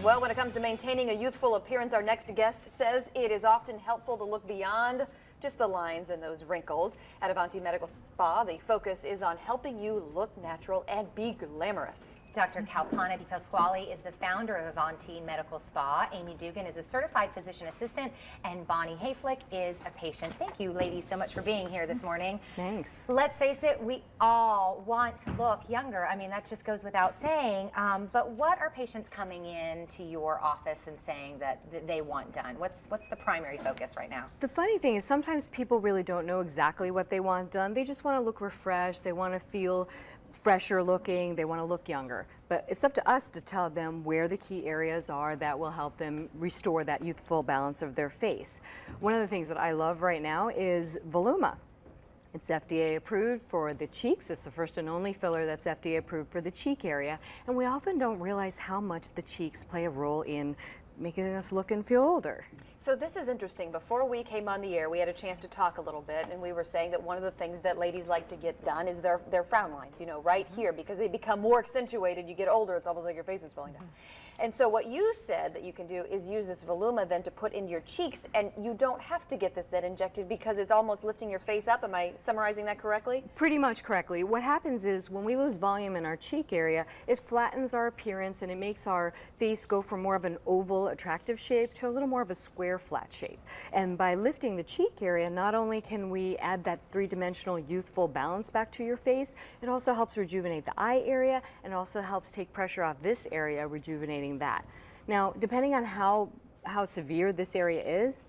Well, when it comes to maintaining a youthful appearance, our next guest says it is often helpful to look beyond just the lines and those wrinkles. At Avanti Medical Spa, the focus is on helping you look natural and be glamorous. Dr. Ponte DePasquale is the founder of Avanti Medical Spa. Amy Dugan is a certified physician assistant, and Bonnie Hayflick is a patient. Thank you, ladies, so much for being here this morning. Thanks. Let's face it, we all want to look younger. I mean, that just goes without saying. But what are patients coming in to your office and saying that they want done? What's the primary focus right now? The funny thing is sometimes people really don't know exactly what they want done. They just want to look refreshed. They want to feel fresher looking. They want to look younger. But it's up to us to tell them where the key areas are that will help them restore that youthful balance of their face. One of the things that I love right now is Voluma. It's FDA approved for the cheeks. It's the first and only filler that's FDA approved for the cheek area. And we often don't realize how much the cheeks play a role in making us look and feel older. So this is interesting. Before we came on the air, we had a chance to talk a little bit, and we were saying that one of the things that ladies like to get done is their frown lines, you know, right here, because they become more accentuated. You get older, it's almost like your face is falling down. And so what you said that you can do is use this Voluma then to put into your cheeks, and you don't have to get this then injected because it's almost lifting your face up. Am I summarizing that correctly? Pretty much correctly. What happens is when we lose volume in our cheek area, it flattens our appearance and it makes our face go from more of an oval, attractive shape to a little more of a square, flat shape. And by lifting the cheek area, not only can we add that three-dimensional youthful balance back to your face, it also helps rejuvenate the eye area and also helps take pressure off this area, rejuvenating that. Now, depending on how severe this area is,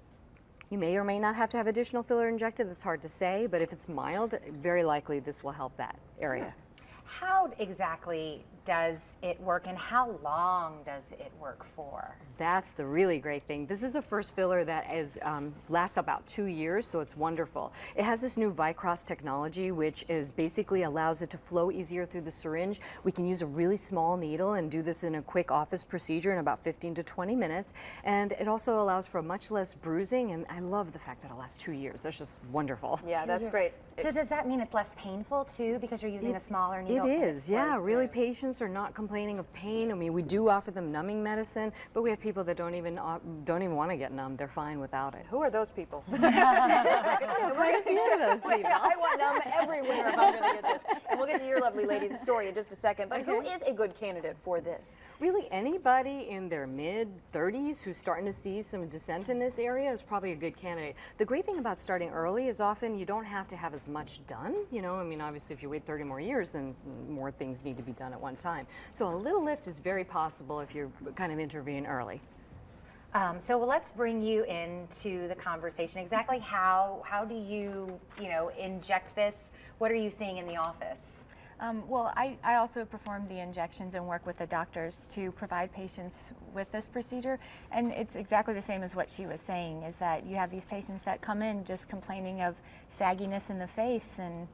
you may or may not have to have additional filler injected. It's hard to say, but if it's mild, very likely this will help that area. How exactly does it work, and how long does it work for? That's the really great thing. This is the first filler that lasts about 2 years, so it's wonderful. It has this new Vicross technology, which basically allows it to flow easier through the syringe. We can use a really small needle and do this in a quick office procedure in about 15 to 20 minutes. And it also allows for much less bruising, and I love the fact that it lasts 2 years. That's just wonderful. Yeah, that's great. So does that mean it's less painful too, because you're using a smaller needle? It is, yeah. Really, patients are not complaining of pain. I mean, we do offer them numbing medicine, but we have people that don't even want to get numb. They're fine without it. Who are those people? Quite a few of those people. I want numb everywhere if I'm going to get this. And we'll get to your lovely lady's story in just a second. But who is a good candidate for this? Really, anybody in their mid-30s who's starting to see some descent in this area is probably a good candidate. The great thing about starting early is often you don't have to have as much done. You know, I mean, obviously, if you wait 30 more years, then more things need to be done at one time. So a little lift is very possible if you kind of intervene early. So let's bring you into the conversation. Exactly how do you inject this? What are you seeing in the office? Well, I also perform the injections and work with the doctors to provide patients with this procedure. And it's exactly the same as what she was saying, is that you have these patients that come in just complaining of sagginess in the face, and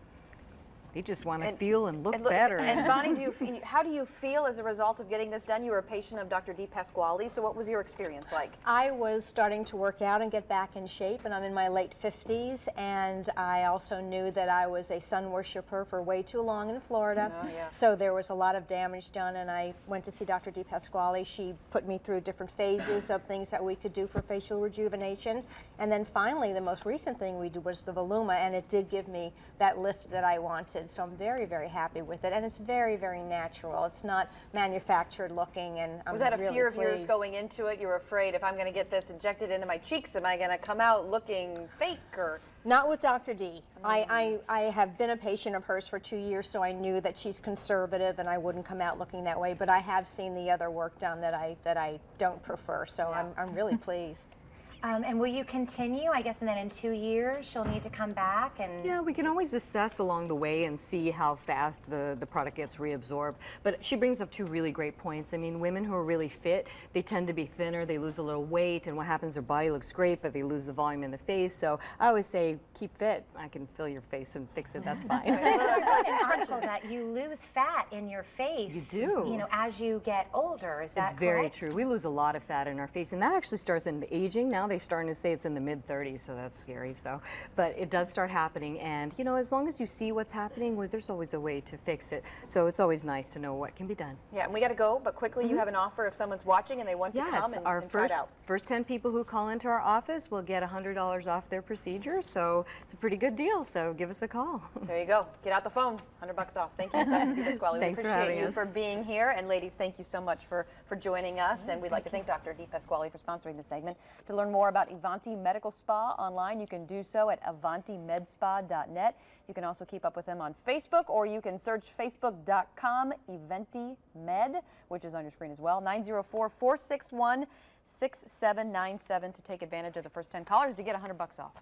they just want to feel and look better. And Bonnie, how do you feel as a result of getting this done? You were a patient of Dr. DePasquale, so what was your experience like? I was starting to work out and get back in shape, and I'm in my late 50s, and I also knew that I was a sun worshiper for way too long in Florida. Oh, yeah. So there was a lot of damage done, and I went to see Dr. DePasquale. She put me through different phases of things that we could do for facial rejuvenation, and then finally the most recent thing we did was the Voluma, and it did give me that lift that I wanted. So I'm very, very happy with it, and it's very, very natural. It's not manufactured looking, and I'm Was that a really fear of yours pleased. going into it? You were afraid, if I'm going to get this injected into my cheeks, am I going to come out looking fake? Or Not with Dr. D. I have been a patient of hers for 2 years, so I knew that she's conservative and I wouldn't come out looking that way, but I have seen the other work done that I don't prefer, so I'm really pleased. And will you continue? I guess, and then in 2 years she'll need to come back and. Yeah, we can always assess along the way and see how fast the product gets reabsorbed. But she brings up two really great points. I mean, women who are really fit, they tend to be thinner, they lose a little weight, and what happens, their body looks great, but they lose the volume in the face. So I always say, keep fit. I can fill your face and fix it, that's fine. I read an article that you lose fat in your face. You do. You know, as you get older. Is that It's very correct? true. We lose a lot of fat in our face, and that actually starts in the aging. Now they're starting to say it's in the mid-30s, so that's scary. So, but it does start happening, and you know, as long as you see what's happening, well, there's always a way to fix it. So it's always nice to know what can be done. Yeah, and we got to go, but quickly, you have an offer if someone's watching and they want to come and, our and try it out. first 10 people who call into our office will get $100 off their procedure, so it's a pretty good deal. So give us a call. There you go. Get out the phone. $100 off. Thank you, DePasquale. We Thanks for appreciate having you us. for being here. And ladies, thank you so much for joining us. And we'd like to thank Dr. DePasquale for sponsoring this segment. To learn more about Avanti Medical Spa online, you can do so at avantimedspa.net. You can also keep up with them on Facebook, or you can search facebook.com EventiMed, which is on your screen as well. 904-461-6797 to take advantage of the first 10 callers to get $100 off.